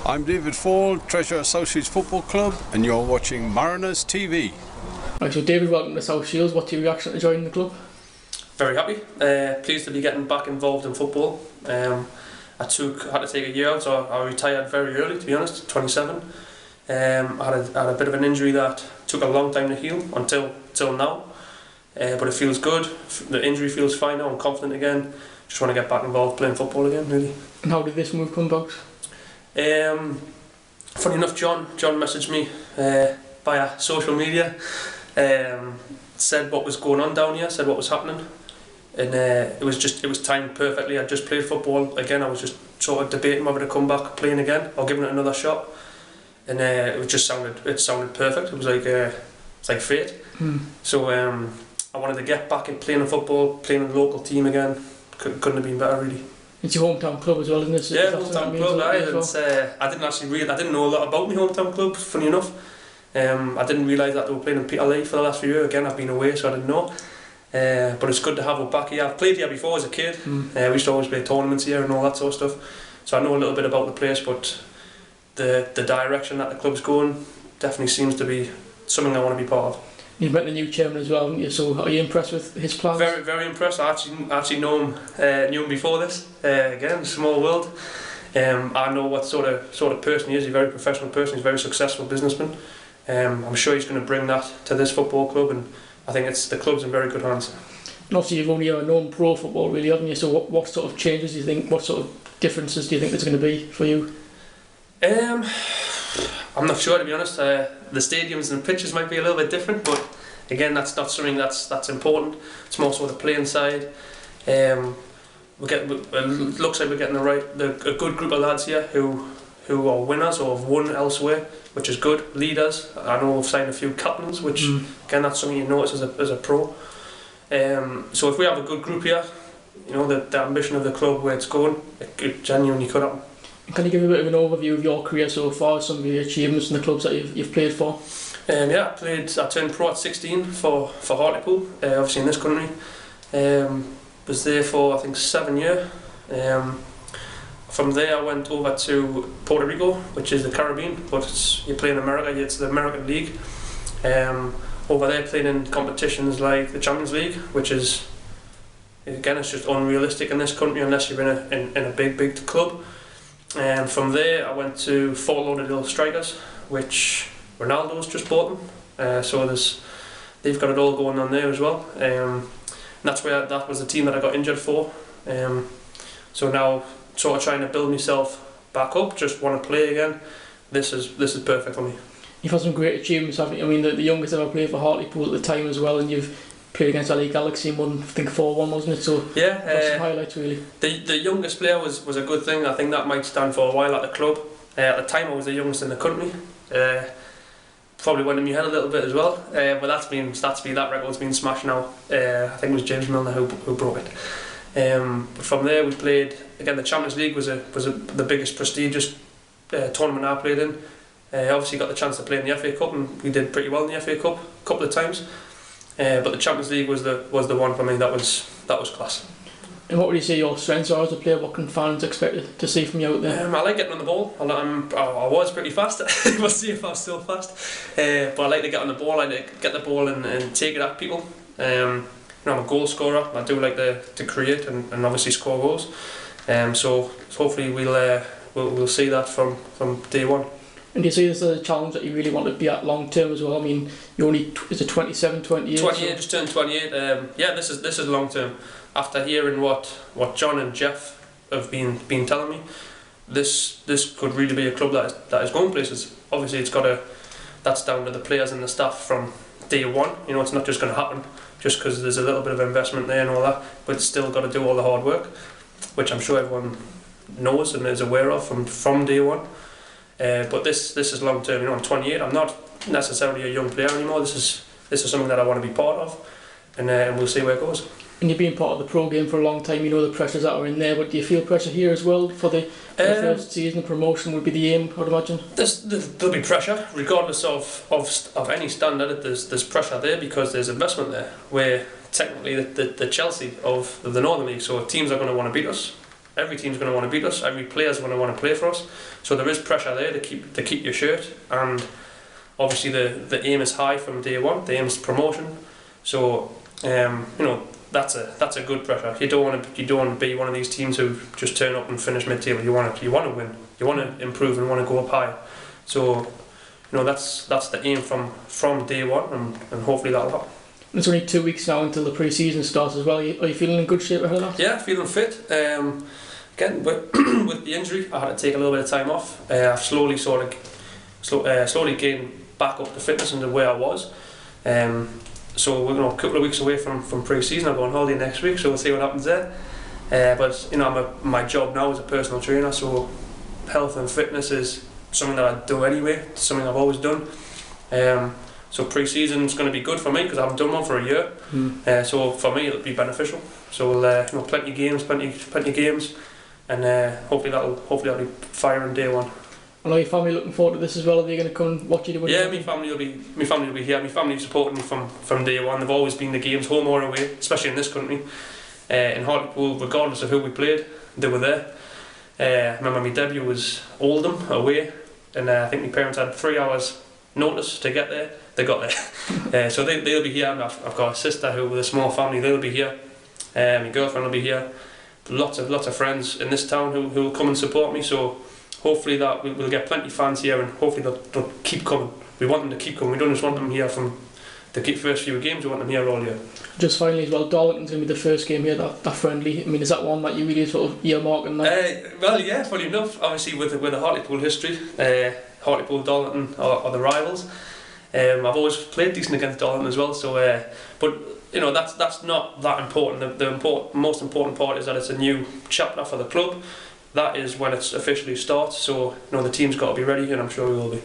I'm David Foley, Treasure Associates Football Club, and you're watching Mariners TV. Right, so David, welcome to South Shields. What's your reaction to joining the club? Very happy. Pleased to be getting back involved in football. I had to take a year out, so I retired very early, to be honest, 27. I had a bit of an injury that took a long time to heal until now. But it feels good. The injury feels fine now. I'm confident again. Just want to get back involved playing football again, really. And how did this move come about? Funny enough, John messaged me via social media, said what was going on down here, said what was happening, and it was timed perfectly. I just played football again. I was just sort of debating whether to come back playing again or giving it another shot, and it sounded perfect. It was like fate. So I wanted to get back in playing football, playing in the local team again. Couldn't have been better, really. It's your hometown club as well, isn't it? Yeah, hometown club. I didn't know a lot about my hometown club. Funny enough, I didn't realise that they were playing in Peter League for the last few years. Again, I've been away, so I didn't know. But it's good to have it back here. I've played here before as a kid. We used to always play tournaments here and all that sort of stuff. So I know a little bit about the place, but the direction that the club's going definitely seems to be something I want to be part of. You've met the new chairman as well, haven't you? So are you impressed with his plans? Very, very impressed. I actually knew him before this. Again, small world. I know what sort of person he is. He's a very professional person. He's a very successful businessman. I'm sure he's going to bring that to this football club, and I think the club's in very good hands. And obviously you've only ever known pro football, really, haven't you? So what sort of changes do you think? What sort of differences do you think there's going to be for you? I'm not sure, to be honest. The stadiums and pitches might be a little bit different, but again, that's not something that's important. It's more so the playing side. It looks like we're getting a good group of lads here who are winners or have won elsewhere, which is good. Leaders. I know we've signed a few captains, which again, that's something you notice as a pro. So if we have a good group here, you know, the ambition of the club, where it's going, it genuinely could happen. Can you give a bit of an overview of your career so far, some of your achievements in the clubs that you've played for? I turned pro at 16 for Hartlepool, obviously in this country. Was there for, I think, 7 years. From there I went over to Puerto Rico, which is the Caribbean, but you play in America, it's the American League. Over there playing in competitions like the Champions League, which is, again, it's just unrealistic in this country unless you're in a big club. And from there I went to Fort Lauderdale Strikers, which Ronaldo's just bought them. So they've got it all going on there as well. And that was the team that I got injured for. So now sort of trying to build myself back up, just want to play again. This is perfect for me. You've had some great achievements, haven't you? I mean, the youngest ever played for Hartlepool at the time as well, and you've played against LA Galaxy and won, I think, 4-1, wasn't it? So yeah, that's some highlights, really. The youngest player was a good thing. I think that might stand for a while at the club. At the time I was the youngest in the country. Probably went in my head a little bit as well, but that record's been smashed now. I think it was James Milner who broke it. But from there we played again. The Champions League was the biggest prestigious tournament I played in. Obviously got the chance to play in the FA Cup, and we did pretty well in the FA Cup a couple of times. But the Champions League was the one for me. That was class. And what would you say your strengths are as a player? What can fans expect to see from you out there? I like getting on the ball. I was pretty fast. We'll see if I'm still fast. But I like to get on the ball. I like to get the ball and take it at people. I'm a goal scorer. I do like to create and obviously score goals. So hopefully we'll see that from day one. And do you see this as a challenge that you really want to be at long term as well? I mean, you're only, is it 27, 28? 28, just turned 28. This is long term. After hearing what John and Jeff have been telling me, this could really be a club that is going places. Obviously, that's down to the players and the staff from day one. You know, it's not just going to happen just because there's a little bit of investment there and all that, but it's still got to do all the hard work, which I'm sure everyone knows and is aware of from day one. But this is long term. You know, I'm 28. I'm not necessarily a young player anymore. This is something that I want to be part of, and we'll see where it goes. And you've been part of the pro game for a long time. You know the pressures that are in there. But do you feel pressure here as well for the first season? The promotion would be the aim, I'd imagine. There'll be pressure, regardless of any standard. There's pressure there because there's investment there. We're technically the Chelsea of the Northern League, so teams are going to want to beat us. every team's going to want to beat us. Every player's going to want to play for us. So there is pressure there to keep your shirt, and obviously the aim is high from day one. The aim is promotion. So that's a good pressure. You don't want to be one of these teams who just turn up and finish mid-table. You want to win. You want to improve and want to go up high. So that's the aim from day one, and hopefully that'll happen. It's only 2 weeks now until the pre-season starts as well. Are you feeling in good shape ahead of that? Yeah, feeling fit. Again, with the injury, I had to take a little bit of time off. I've slowly gained back up to fitness into where I was. So we're a couple of weeks away from pre-season. I'm going on holiday next week, so we'll see what happens there. But my job now is a personal trainer, so health and fitness is something that I do anyway. It's something I've always done. So pre-season is going to be good for me because I haven't done one for a year. So for me, it'll be beneficial. So we'll plenty of games, and hopefully that'll be firing day one. I know your family looking forward to this as well. Are they going to come and watch you? Yeah, my family will be here. My family supporting me from day one. They've always been the games, home or away, especially in this country. In Hartlepool, regardless of who we played, they were there. I remember my debut was Oldham away, and I think my parents had 3 hours notice to get there. They got there. So they'll be here. I've got a sister who, with a small family, they'll be here. My girlfriend will be here. Lots of friends in this town who will come and support me. So hopefully that we'll get plenty of fans here, and hopefully they'll keep coming. We want them to keep coming. We don't just want them here from the first few games. We want them here all year. Just finally as well, Darlington's going to be the first game here, that friendly. I mean, is that one that you really sort of earmarking that? Well, yeah, funny enough. Obviously, with the Hartlepool history, Hartlepool, Darlington are the rivals. I've always played decent against Darlington as well. So, but that's not that important. The most important part is that it's a new chapter for the club. That is when it officially starts. So the team's got to be ready, and I'm sure we will be.